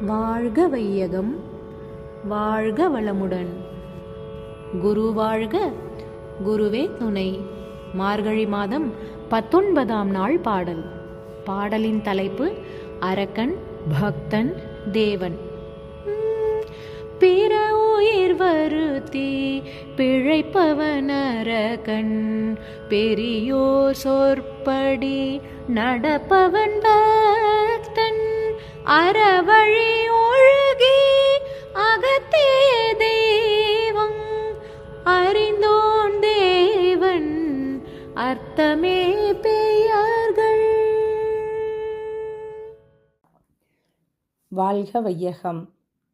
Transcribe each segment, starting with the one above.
வாழ்க வையகம், வாழ்க வளமுடன். குரு வாழ்க, குருவே துணை. மார்கழி மாதம் 19ஆம் நாள் பாடல். பாடலின் தலைப்பு அரக்கன், பக்தன், தேவன். பிற உயிர் வருத்தி பிழைப்பவன் அரக்கன், பெரியோர் சொற்படி நடப்பவன் பக்தன், அறவழி ஒழுகி அகத்தே தெய்வம், அறிந்தோன் தேவன் அர்த்தமே பெயர்கள். வாழ்க வையகம்,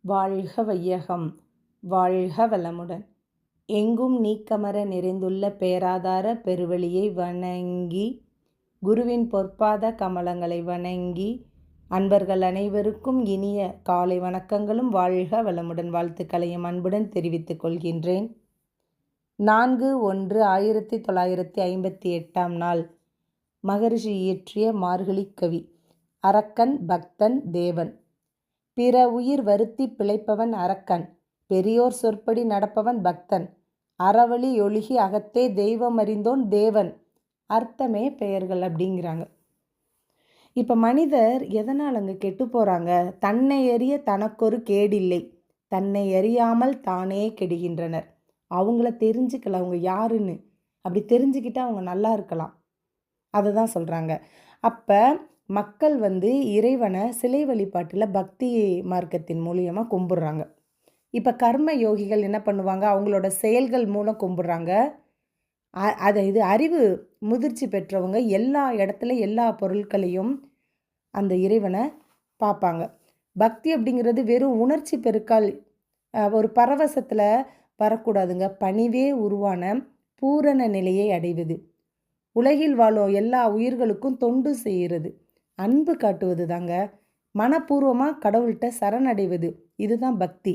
வாழ்க வையகம், வாழ்க வளமுடன். எங்கும் நீக்கமர நிறைந்துள்ள பேராதார பெருவெளியை வணங்கி, குருவின் பொற்பாத கமலங்களை வணங்கி, அன்பர்கள் அனைவருக்கும் இனிய காலை வணக்கங்களும் வாழ்க வளமுடன் வாழ்த்துக்களையும் அன்புடன் தெரிவித்துக் கொள்கின்றேன். 4/1/1958 நாள் மகரிஷி இயற்றிய மார்கழி கவி. அரக்கன், பக்தன், தேவன். பிற உயிர் வருத்தி பிழைப்பவன் அரக்கன், பெரியோர் சொற்படி நடப்பவன் பக்தன், அறவழி ஒழுகி அகத்தே தெய்வம், அறிந்தோன் தேவன் அர்த்தமே பெயர்கள் அப்படிங்கிறாங்க. இப்போ மனிதர் எதனால் அங்கே கெட்டு போகிறாங்க? தன்னை அறிய தனக்கொரு கேடில்லை, தன்னை அறியாமல் தானே கெடுகின்றனர். அவங்கள தெரிஞ்சுக்கல அவங்க யாருன்னு. அப்படி தெரிஞ்சுக்கிட்டால் அவங்க நல்லா இருக்கலாம். அதை தான் சொல்கிறாங்க. அப்போ மக்கள் இறைவனை சிலை வழிபாட்டில் பக்தி மார்க்கத்தின் மூலியமாக கும்பிட்றாங்க. இப்போ கர்ம யோகிகள் என்ன பண்ணுவாங்க? அவங்களோட செயல்கள் மூலம் கும்பிட்றாங்க. இது அறிவு முதிர்ச்சி பெற்றவங்க எல்லா இடத்துல எல்லா பொருட்களையும் அந்த இறைவனை பார்ப்பாங்க. பக்தி அப்படிங்கிறது வெறும் உணர்ச்சி பெருக்கால் ஒரு பரவசத்தில் வரக்கூடாதுங்க. பணிவே உருவான பூரண நிலையை அடைவது, உலகில் வாழும் எல்லா உயிர்களுக்கும் தொண்டு செய்கிறது, அன்பு காட்டுவது தாங்க. மனப்பூர்வமாக கடவுள்கிட்ட சரணடைவது, இதுதான் பக்தி.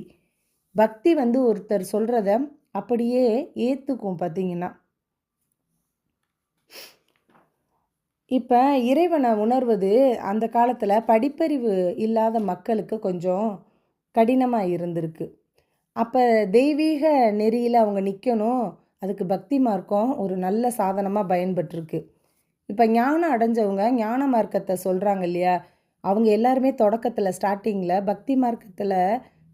பக்தி ஒருத்தர் சொல்கிறத அப்படியே ஏற்றுக்கும். பார்த்தீங்கன்னா இப்போ இறைவனை உணர்வது அந்த காலத்தில் படிப்பறிவு இல்லாத மக்களுக்கு கொஞ்சம் கடினமாக இருந்திருக்கு. அப்போ தெய்வீக நெறியில் அவங்க நிற்கணும். அதுக்கு பக்தி மார்க்கம் ஒரு நல்ல சாதனமாக பயன்பட்டுருக்கு. இப்போ ஞானம் அடைஞ்சவங்க ஞான மார்க்கத்தை சொல்கிறாங்க இல்லையா, அவங்க எல்லாருமே தொடக்கத்தில் ஸ்டார்டிங்கில் பக்தி மார்க்கத்தில்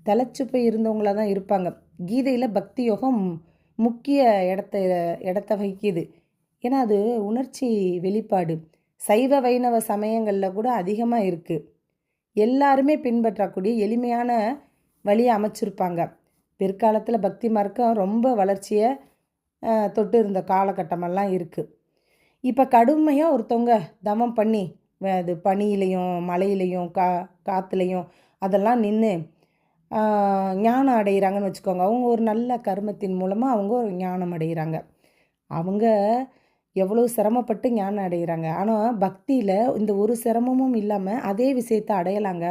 தலைச்சு போய் இருந்தவங்களாக தான் இருப்பாங்க. கீதையில் பக்தி யோகம் முக்கிய இடத்த வகிக்குது. ஏன்னா அது உணர்ச்சி வெளிப்பாடு. சைவ வைணவ சமயங்களில் கூட அதிகமாக இருக்குது. எல்லாருமே பின்பற்றக்கூடிய எளிமையான வழியை அமைச்சிருப்பாங்க. பிற்காலத்தில் பக்தி மார்க்கம் ரொம்ப வளர்ச்சியை தொட்டு இருந்த காலகட்டமெல்லாம் இருக்குது. இப்போ கடுமையாக ஒருத்தவங்க தவம் பண்ணி அது பனியிலையும் மழையிலையும் காற்றுலையும் அதெல்லாம் நின்று ஞானம் அடைகிறாங்கன்னு வச்சுக்கோங்க. அவங்க ஒரு நல்ல கர்மத்தின் மூலமாக அவங்க ஒரு ஞானம் அடைகிறாங்க. அவங்க எவ்வளோ சிரமப்பட்டு ஞானம் அடைகிறாங்க. ஆனால் பக்தியில் இந்த ஒரு சிரமமும் இல்லாமல் அதே விஷயத்தை அடையலாங்க.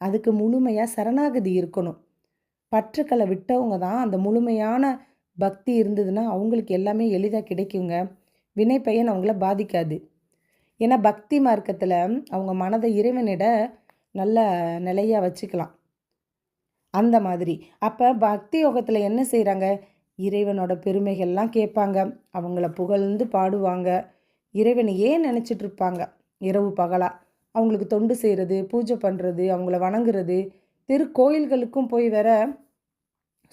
அதுக்கு முழுமையாக சரணாகதி இருக்கணும். பற்றுக்களை விட்டவங்க தான் அந்த முழுமையான பக்தி இருந்ததுன்னா அவங்களுக்கு எல்லாமே எளிதாக கிடைக்குங்க. வினை பயன் அவங்கள பாதிக்காது. ஏன்னா பக்தி மார்க்கத்தில் அவங்க மனதை இறைவனிட நல்ல நிலையாக வச்சுக்கலாம். அந்த மாதிரி அப்போ பக்தி யோகத்தில் என்ன செய்கிறாங்க? இறைவனோட பெருமைகள்லாம் கேட்பாங்க, அவங்கள புகழ்ந்து பாடுவாங்க, இறைவனையே நினச்சிட்டு இருப்பாங்க. இரவு பகலாக அவங்களுக்கு தொண்டு செய்கிறது, பூஜை பண்ணுறது, அவங்கள வணங்குறது, திருக்கோயில்களுக்கும் போய் வேற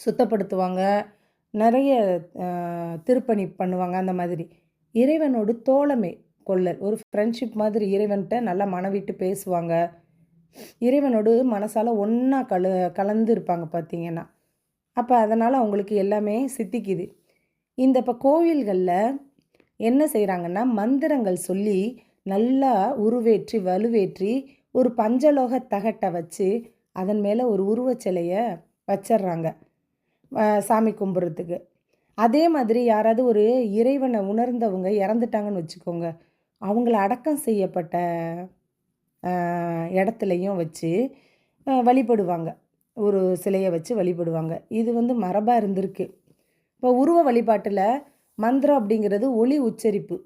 சுத்தப்படுத்துவாங்க, நிறைய திருப்பணி பண்ணுவாங்க. அந்த மாதிரி இறைவனோடு தோழமை கொள்ளல், ஒரு ஃப்ரெண்ட்ஷிப் மாதிரி இறைவன்கிட்ட நல்லா மனவிட்டு பேசுவாங்க. இறைவனோடு மனசால் ஒன்றா கலந்து இருப்பாங்க பார்த்தீங்கன்னா. அப்போ அதனால் அவங்களுக்கு எல்லாமே சித்திக்குது. இப்போ கோவில்களில் என்ன செய்கிறாங்கன்னா, மந்திரங்கள் சொல்லி நல்லா உருவேற்றி வலுவேற்றி ஒரு பஞ்சலோக தகட்டை வச்சு அதன் மேலே ஒரு உருவச்சிலையை வச்சிட்றாங்க சாமி கும்பிட்றதுக்கு. அதே மாதிரி யாராவது ஒரு இறைவனை உணர்ந்தவங்க இறந்துட்டாங்கன்னு வச்சுக்கோங்க, அவங்கள அடக்கம் செய்யப்பட்ட இடத்துலையும் வச்சு வழிபடுவாங்க. ஒரு சிலையை வச்சு வழிபடுவாங்க. இது மரபாக இருந்திருக்கு. இப்போ உருவ வழிபாட்டில் மந்திரம் அப்படிங்கிறது ஒலி உச்சரிப்பு.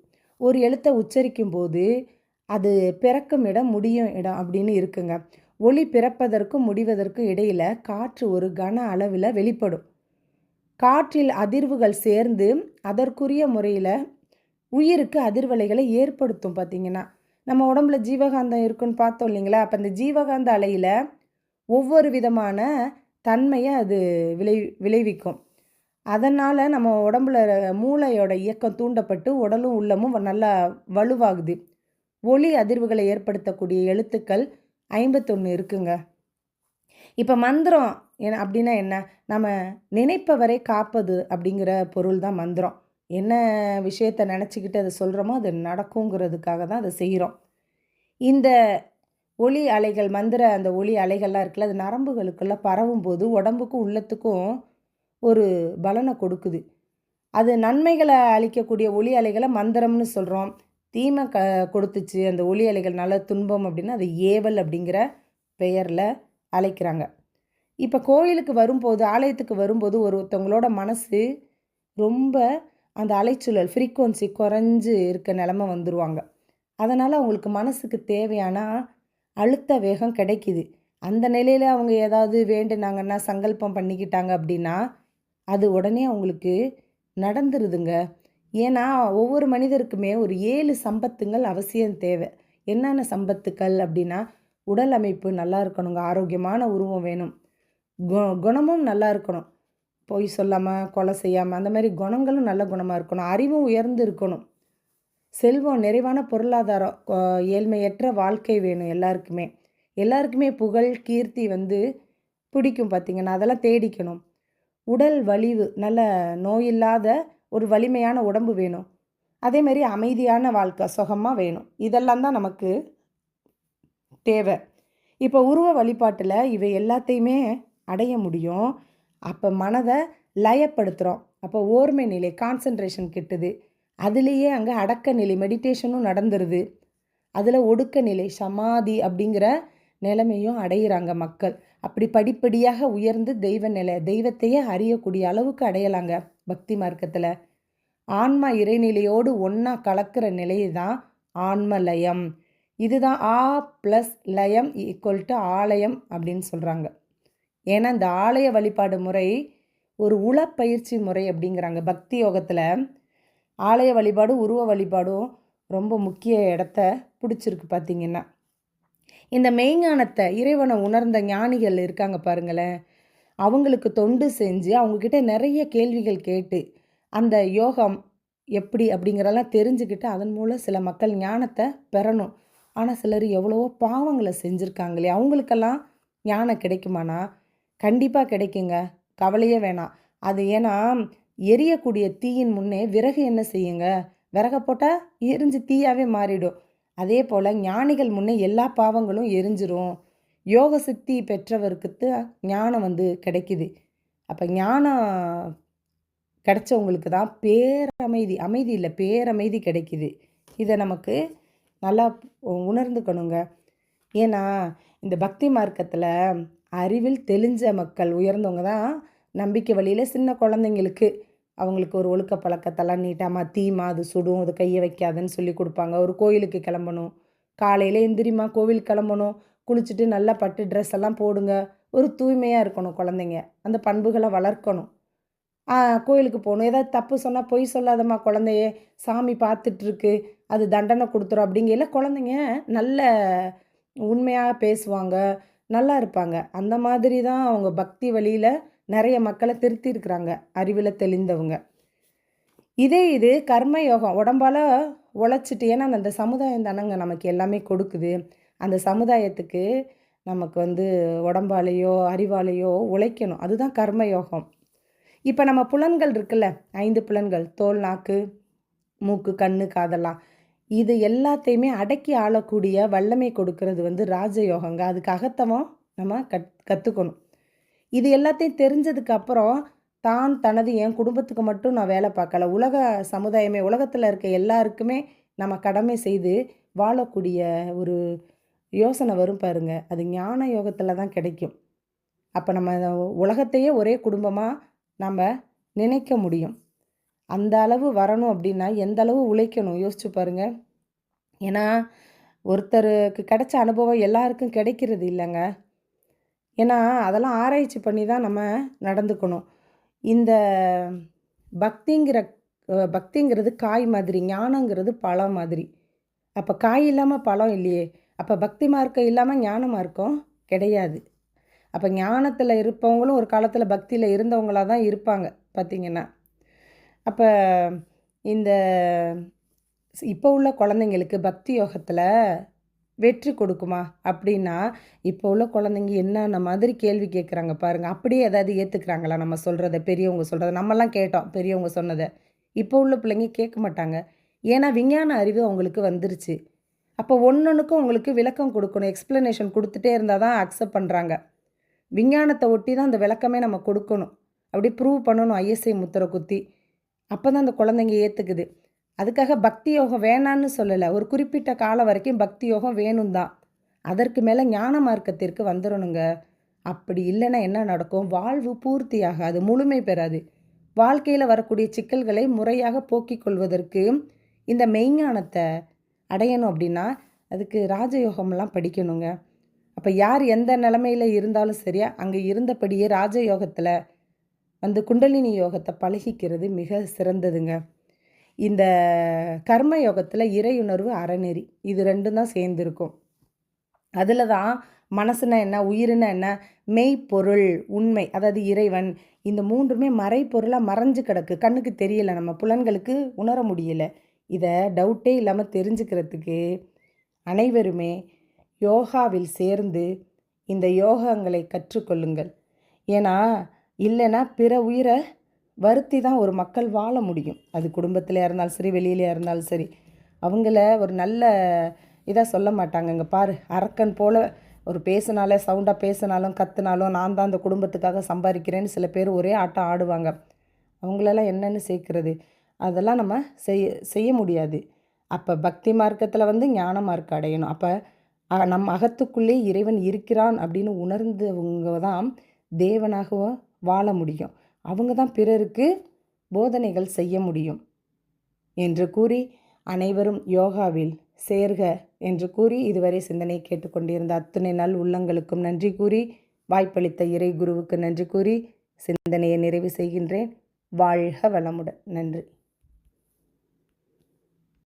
ஒரு எழுத்தை உச்சரிக்கும் போது அது பிறக்கும் இடம் முடியும் இடம் அப்படின்னு இருக்குங்க. ஒளி பிறப்பதற்கும் முடிவதற்கும் இடையில காற்று ஒரு கன அளவில் வெளிப்படும். காற்றில் அதிர்வுகள் சேர்ந்து அதற்குரிய முறையில் உயிருக்கு அதிர்வலைகளை ஏற்படுத்தும். பார்த்திங்கன்னா நம்ம உடம்புல ஜீவகாந்தம் இருக்குன்னு பார்த்தோம் இல்லைங்களா? அப்போ அந்த ஜீவகாந்த அலையில் ஒவ்வொரு விதமான தன்மையை அது விளைவிக்கும். அதனால் நம்ம உடம்புல மூளையோட இயக்கம் தூண்டப்பட்டு உடலும் உள்ளமும் நல்லா வலுவாகுது. ஒளி அதிர்வுகளை ஏற்படுத்தக்கூடிய எழுத்துக்கள் 51 இருக்குங்க. இப்போ மந்திரம் அப்படின்னா என்ன? நம்ம நினைப்பவரை காப்பது அப்படிங்கிற பொருள் தான் மந்திரம். என்ன விஷயத்தை நினச்சிக்கிட்டு அதை சொல்கிறோமோ அது நடக்குங்கிறதுக்காக தான் அதை செய்கிறோம். இந்த ஒளி அலைகள், அந்த ஒளி அலைகள்லாம் இருக்குல்ல, அது நரம்புகளுக்குள்ளே பரவும் போது உடம்புக்கும் உள்ளத்துக்கும் ஒரு பலனை கொடுக்குது. அது நன்மைகளை அளிக்கக்கூடிய ஒளி அலைகளை மந்திரம்னு சொல்கிறோம். தீமை கொடுத்துச்சு அந்த ஒளி அலைகள் நல்ல துன்பம் அப்படின்னா அது ஏவல் அப்படிங்கிற பெயரில் அழைக்கிறாங்க. இப்போ கோயிலுக்கு வரும்போது, ஆலயத்துக்கு வரும்போது ஒருத்தவங்களோட மனசு ரொம்ப அந்த அலைச்சூழல் ஃப்ரீக்குவன்சி குறைஞ்சு இருக்க நிலமை வந்துடுவாங்க. அதனால் அவங்களுக்கு மனசுக்கு தேவையான அழுத்த வேகம் கிடைக்கிது. அந்த நிலையில் அவங்க ஏதாவது வேண்டுனாங்கன்னா, சங்கல்பம் பண்ணிக்கிட்டாங்க அப்படின்னா அது உடனே அவங்களுக்கு நடந்துருதுங்க. ஏன்னா ஒவ்வொரு மனிதருக்குமே ஒரு 7 சம்பத்துங்கள் அவசியம் தேவை. என்னென்ன சம்பத்துக்கள் அப்படின்னா, உடல் அமைப்பு நல்லா இருக்கணுங்க, ஆரோக்கியமான உருவம் வேணும், குணமும் நல்லா இருக்கணும், பொய் சொல்லாமல் கொலை செய்யாமல் அந்த மாதிரி குணங்களும் நல்ல குணமாக இருக்கணும், அறிவும் உயர்ந்து இருக்கணும், செல்வம், நிறைவான பொருளாதாரம், ஏழ்மையற்ற வாழ்க்கை வேணும். எல்லாருக்குமே புகழ், கீர்த்தி பிடிக்கும். பார்த்திங்கன்னா அதெல்லாம் தேடிக்கணும். உடல் வலிவு, நல்ல நோயில்லாத ஒரு வலிமையான உடம்பு வேணும். அதேமாரி அமைதியான வாழ்க்கை சுகமாக வேணும். இதெல்லாம் தான் நமக்கு தேவை. இப்போ உருவ வழிபாட்டில் இவை எல்லாத்தையுமே அடைய முடியும். அப்போ மனதை லயப்படுத்துகிறோம். அப்போ ஓர்மை நிலை, கான்சன்ட்ரேஷன் கிட்டுது. அதுலேயே அங்கே அடக்க நிலை, மெடிடேஷனும் நடந்துருது. அதில் ஒடுக்க நிலை, சமாதி அப்படிங்கிற நிலைமையும் அடையிறாங்க மக்கள். அப்படி படிப்படியாக உயர்ந்து தெய்வ நிலை, தெய்வத்தையே அறியக்கூடிய அளவுக்கு அடையலாங்க பக்தி மார்க்கத்தில். ஆன்மா இறைநிலையோடு ஒன்றா கலக்கிற நிலை தான் ஆன்ம லயம். இதுதான் ஆ ப்ளஸ் லயம் ஈக்குவல் ஆலயம் அப்படின்னு சொல்கிறாங்க. ஏன்னா இந்த ஆலய வழிபாடு முறை ஒரு உளப்பயிற்சி முறை அப்படிங்கிறாங்க. பக்தி யோகத்தில் ஆலய வழிபாடு, உருவ வழிபாடும் ரொம்ப முக்கிய இடத்த பிடிச்சிருக்கு. பார்த்திங்கன்னா இந்த மெய்ஞானத்தை, இறைவனை உணர்ந்த ஞானிகள் இருக்காங்க பாருங்களேன், அவங்களுக்கு தொண்டு செஞ்சு அவங்கக்கிட்ட நிறைய கேள்விகள் கேட்டு அந்த யோகம் எப்படி அப்படிங்கிறதெல்லாம் தெரிஞ்சுக்கிட்டு அதன் மூலம் சில மக்கள் ஞானத்தை பெறணும். ஆனால் சிலர் எவ்வளவோ பாவங்களை செஞ்சுருக்காங்களே, அவங்களுக்கெல்லாம் ஞானம் கிடைக்குமானா? கண்டிப்பாக கிடைக்குங்க, கவலையே வேணாம். அது ஏன்னா எரியக்கூடிய தீயின் முன்னே விறகு என்ன செய்யுங்க? விறகை போட்டால் எரிஞ்சு தீயாகவே மாறிடும். அதே போல் ஞானிகள் முன்னே எல்லா பாவங்களும் எரிஞ்சிரும். யோக சக்தி பெற்றவருக்கு ஞானம் கிடைக்குது. அப்போ ஞானம் கிடைச்சவங்களுக்கு தான் அமைதி இல்லை பேரமைதி கிடைக்குது. இதை நமக்கு நல்லா உணர்ந்துக்கணுங்க. ஏன்னா இந்த பக்தி மார்க்கத்தில் அறிவில் தெளிஞ்ச மக்கள், உயர்ந்தவங்க தான் நம்பிக்கை வழியில் சின்ன குழந்தைங்களுக்கு அவங்களுக்கு ஒரு ஒழுக்க பழக்கத்தெல்லாம் நீட்டாமா, தீமா அது சுடும், அது கையை வைக்காதுன்னு சொல்லி கொடுப்பாங்க. ஒரு கோயிலுக்கு கிளம்பணும், காலையில் எந்திரிமா கோவிலுக்கு கிளம்பணும், குளிச்சுட்டு நல்லா பட்டு ட்ரெஸ் எல்லாம் போடுங்க, ஒரு தூய்மையாக இருக்கணும் குழந்தைங்க, அந்த பண்புகளை வளர்க்கணும். கோயிலுக்கு போகணும், ஏதாவது தப்பு சொன்னால் பொய் சொல்லாதம்மா குழந்தைய, சாமி பார்த்துட்ருக்கு, அது தண்டனை கொடுத்துரும் அப்படிங்கல குழந்தைங்க நல்ல உண்மையாக பேசுவாங்க, நல்லா இருப்பாங்க. அந்த மாதிரி தான் அவங்க பக்தி வழியில் நிறைய மக்களை திருத்திருக்கிறாங்க, அறிவில் தெளிந்தவங்க. இது கர்ம யோகம், உடம்பால் உழைச்சிட்டு, ஏன்னா அந்த சமுதாயம் தானங்க நமக்கு எல்லாமே கொடுக்குது. அந்த சமுதாயத்துக்கு நமக்கு உடம்பாலேயோ அறிவாலேயோ உழைக்கணும், அதுதான் கர்ம யோகம். இப்போ நம்ம புலன்கள் இருக்குல்ல, 5 புலன்கள், தோல், நாக்கு, மூக்கு, கண்ணு, காதெல்லாம், இது எல்லாத்தையுமே அடக்கி ஆளக்கூடிய வல்லமை கொடுக்கறது ராஜயோகங்க. அதுக்கு அகத்தவம் நம்ம கற்றுக்கணும். இது எல்லாத்தையும் தெரிஞ்சதுக்கப்புறம் தான் தனது என் குடும்பத்துக்கு மட்டும் நான் வேலை பார்க்கல, உலக சமுதாயமே, உலகத்தில் இருக்க எல்லாருக்குமே நம்ம கடமை செய்து வாழக்கூடிய ஒரு யோசனை வரும் பாருங்க. அது ஞான யோகத்தில் தான் கிடைக்கும். அப்போ நம்ம உலகத்தையே ஒரே குடும்பமாக நம்ம நினைக்க முடியும். அந்த அளவு வரணும் அப்படின்னா எந்த அளவு உழைக்கணும் யோசிச்சு பாருங்கள். ஏன்னா ஒருத்தருக்கு கிடைச்ச அனுபவம் எல்லாருக்கும் கிடைக்கிறது இல்லைங்க. ஏன்னா அதெல்லாம் ஆராய்ச்சி பண்ணி தான் நம்ம நடந்துக்கணும். இந்த பக்திங்கிற பக்திங்கிறது காய் மாதிரி, ஞானங்கிறது பழம் மாதிரி. அப்போ காய் இல்லாமல் பழம் இல்லையே, அப்போ பக்தி மார்க்கம் இல்லாமல் ஞான மார்க்கம் கிடையாது. அப்போ ஞானத்தில் இருப்பவங்களும் ஒரு காலத்தில் பக்தியில் இருந்தவங்களாக தான் இருப்பாங்க பார்த்திங்கன்னா. அப்போ இந்த இப்போ உள்ள குழந்தைங்களுக்கு பக்தி யோகத்தில் வெற்றி கொடுக்குமா அப்படின்னா, இப்போ உள்ள குழந்தைங்க என்னென்ன மாதிரி கேள்வி கேட்குறாங்க பாருங்கள். அப்படியே ஏதாவது ஏற்றுக்கிறாங்களா நம்ம சொல்கிறத, பெரியவங்க சொல்கிறத? நம்மலாம் கேட்டோம் பெரியவங்க சொன்னதை. இப்போ உள்ள பிள்ளைங்க கேட்க மாட்டாங்க. ஏன்னா விஞ்ஞான அறிவு அவங்களுக்கு வந்துருச்சு. அப்போ ஒன்னொன்றுக்கும் உங்களுக்கு விளக்கம் கொடுக்கணும், எக்ஸ்ப்ளனேஷன் கொடுத்துட்டே இருந்தால் தான் அக்செப்ட் பண்ணுறாங்க. விஞ்ஞானத்தை ஒட்டி தான் அந்த விளக்கமே நம்ம கொடுக்கணும். அப்படி ப்ரூவ் பண்ணணும் ஐஎஸ்ஐ முத்திரை குத்தி. அப்போ தான் அந்த குழந்தைங்க ஏற்றுக்குது. அதுக்காக பக்தி யோகம் வேணான்னு சொல்லலை. ஒரு குறிப்பிட்ட காலம் வரைக்கும் பக்தி யோகம் வேணும் தான். அதற்கு மேலே ஞான மார்க்கத்திற்கு வந்துடணுங்க. அப்படி இல்லைன்னா என்ன நடக்கும்? வாழ்வு பூர்த்தியாகாது, முழுமை பெறாது. வாழ்க்கையில் வரக்கூடிய சிக்கல்களை முறையாக போக்கிக் கொள்வதற்கு இந்த மெய்ஞானத்தை அடையணும் அப்படின்னா அதுக்கு ராஜயோகமெல்லாம் படிக்கணுங்க. அப்போ யார் எந்த நிலமையில் இருந்தாலும் சரியா அங்கே இருந்தபடியே ராஜயோகத்தில் வந்து குண்டலினி யோகத்தை பழகிக்கிறது மிக சிறந்ததுங்க. இந்த கர்ம யோகத்தில் இறையுணர்வு, அறநெறி இது ரெண்டும் தான் சேர்ந்துருக்கும். அதில் தான் மனசுனா என்ன, உயிர்னா என்ன, மெய்ப்பொருள், உண்மை, அதாவது இறைவன், இந்த மூன்றுமே மறைப்பொருளாக மறைஞ்சு கிடக்கு. கண்ணுக்கு தெரியலை, நம்ம புலன்களுக்கு உணர முடியலை. இதை டவுட்டே இல்லாமல் தெரிஞ்சுக்கிறதுக்கு அனைவருமே யோகாவில் சேர்ந்து இந்த யோகங்களை கற்றுக்கொள்ளுங்கள். ஏன்னா இல்லைன்னா பிற உயிரை வருத்தி தான் ஒரு மக்கள் வாழ முடியும். அது குடும்பத்தில் இருந்தாலும் சரி, வெளியிலே இருந்தாலும் சரி. அவங்கள ஒரு நல்ல இதாக சொல்ல மாட்டாங்க. இங்கே பாரு, அரக்கன் போல் ஒரு பேசினாலே, சவுண்டாக பேசினாலும் கற்றுனாலும் நான் தான் அந்த குடும்பத்துக்காக சம்பாதிக்கிறேன்னு சில பேர் ஒரே ஆட்டம் ஆடுவாங்க. அவங்களெல்லாம் என்னென்னு சேர்க்குறது? அதெல்லாம் நம்ம செய்ய முடியாது. அப்போ பக்தி மார்க்கத்தில் வந்து ஞான மார்க்கம் அடையணும். அப்போ நம் அகத்துக்குள்ளே இறைவன் இருக்கிறான் அப்படின்னு உணர்ந்தவங்க தான் தேவனாகவும் வாழ முடியும். அவங்க தான் பிறருக்கு போதனைகள் செய்ய முடியும் என்று கூறி அனைவரும் யோகாவில் சேர்க என்று கூறி இதுவரை சிந்தனை கேட்டுக்கொண்டிருந்த அத்துணை நல் உள்ளங்களுக்கும் நன்றி கூறி, வாய்ப்பளித்த இறை குருவுக்கு நன்றி கூறி சிந்தனையை நிறைவு செய்கின்றேன். வாழ்க வளமுடன். நன்றி.